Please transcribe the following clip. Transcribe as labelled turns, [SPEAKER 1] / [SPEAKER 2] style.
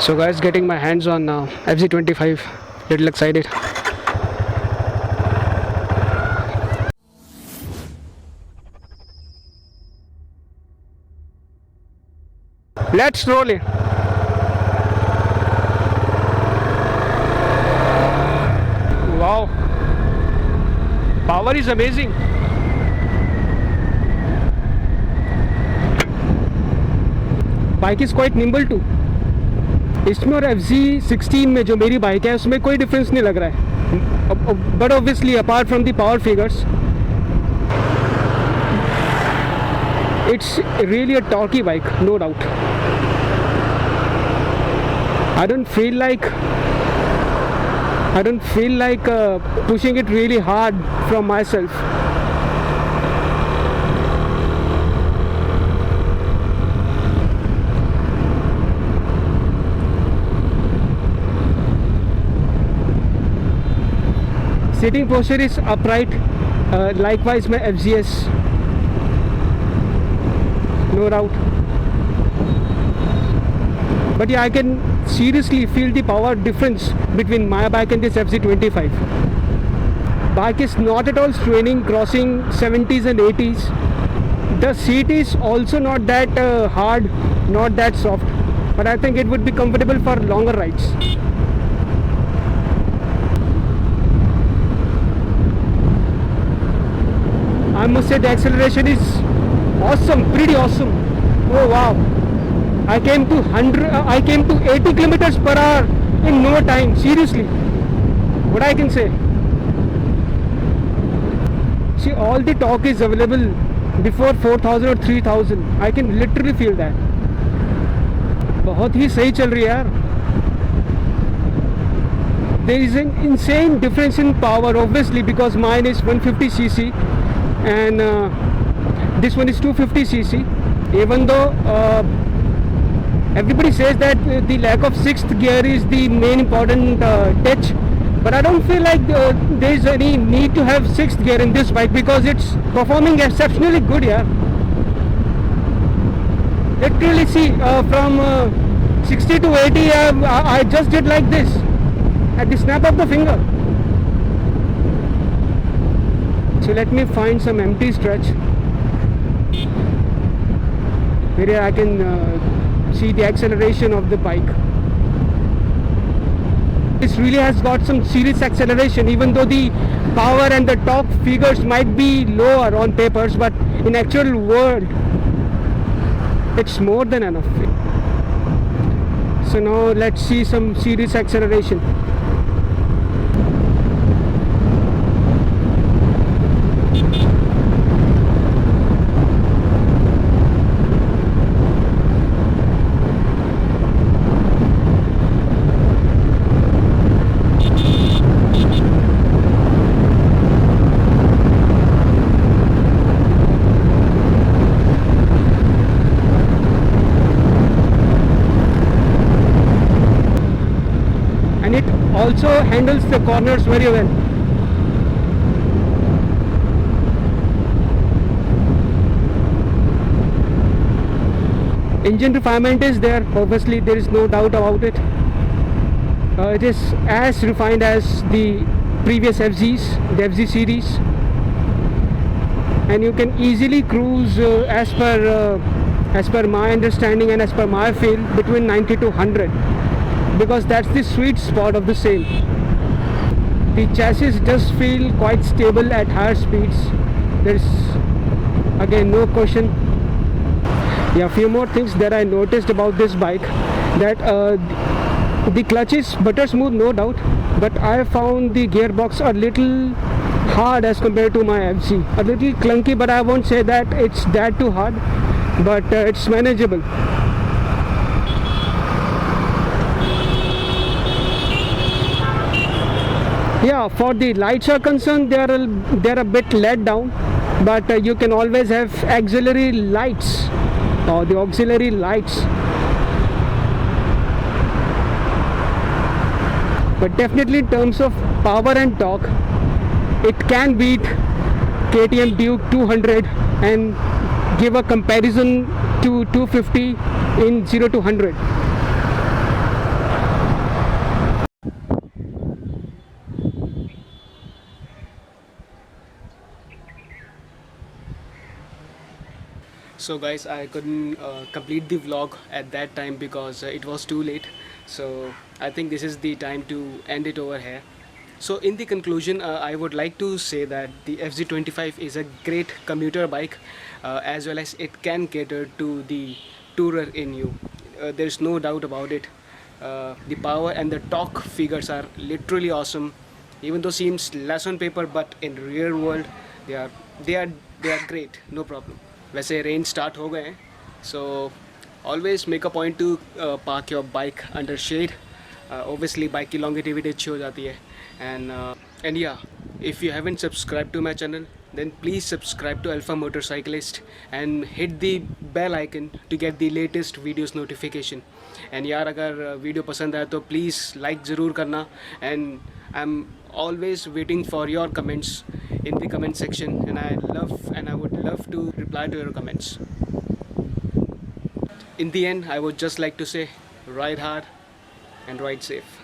[SPEAKER 1] So guys, getting my hands on FZ25, little excited. Let's roll it. Wow, power is amazing. Bike is quite nimble too. इसमें और FZ16 में जो मेरी bike है उसमें कोई डिफरेंस नहीं लग रहा है, but obviously apart from the power figures it's really a torquey bike, no doubt. I don't feel like pushing it really hard from myself. Sitting posture is upright, likewise my FZS, no doubt. But yeah, I can seriously feel the power difference between my bike and this FZ25. Bike is not at all straining, crossing 70s and 80s. The seat is also not that hard, not that soft, but I think it would be comfortable for longer rides. I must say the acceleration is awesome, pretty awesome. Oh wow. I came to 80 kilometers per hour in no time. Seriously, what I can say. See, all the torque is available before 4,000 or 3,000. I can literally feel that. बहुत ही सही चल रही है यार. There is an insane difference in power, obviously, because mine is 150cc and this one is 250cc. Even though everybody says that the lack of sixth gear is the main important touch, but I don't feel like there is any need to have sixth gear in this bike because it's performing exceptionally good. Yeah, literally see from 60 to 80 I just did like this at the snap of the finger. So let me find some empty stretch where I can see the acceleration of the bike. This really has got some serious acceleration, even though the power and the torque figures might be lower on papers, but in actual world it's more than enough. So now let's see some serious acceleration. Also handles the corners very well. Engine refinement is there, obviously there is no doubt about it. It is as refined as the previous FZs, the FZ series, and you can easily cruise as per my understanding and as per my feel between 90 to 100. Because that's the sweet spot of the same. The chassis does feel quite stable at higher speeds. There's again no question. Yeah, a few more things that I noticed about this bike, that the clutch is butter smooth, no doubt, but I found the gearbox a little hard as compared to my FZ. A little clunky, but I won't say that it's that too hard, but it's manageable. Yeah, for the lights are concerned, they're a bit let down, but you can always have auxiliary lights or the auxiliary lights. But definitely in terms of power and torque, it can beat KTM Duke 200 and give a comparison to 250 in 0 to 100. So guys, I couldn't complete the vlog at that time because it was too late. So I think this is the time to end it over here. So in the conclusion, I would like to say that the FZ25 is a great commuter bike, as well as it can cater to the tourer in you. There's no doubt about it. The power and the torque figures are literally awesome, even though seems less on paper, but in real world they are they are they are great. No problem. वैसे range start हो गए हैं, so always make a point to park your bike under shade. Obviously bike की longevity अच्छी हो जाती है, and yeah, if you haven't subscribed to my channel, then please subscribe to Alpha Motorcyclist and hit the bell icon to get the latest videos notification. And यार अगर video पसंद आए तो प्लीज़ लाइक ज़रूर करना, and I'm always waiting for your comments in the comment section, and I would love to reply to your comments. In the end, I would just like to say, ride hard and ride safe.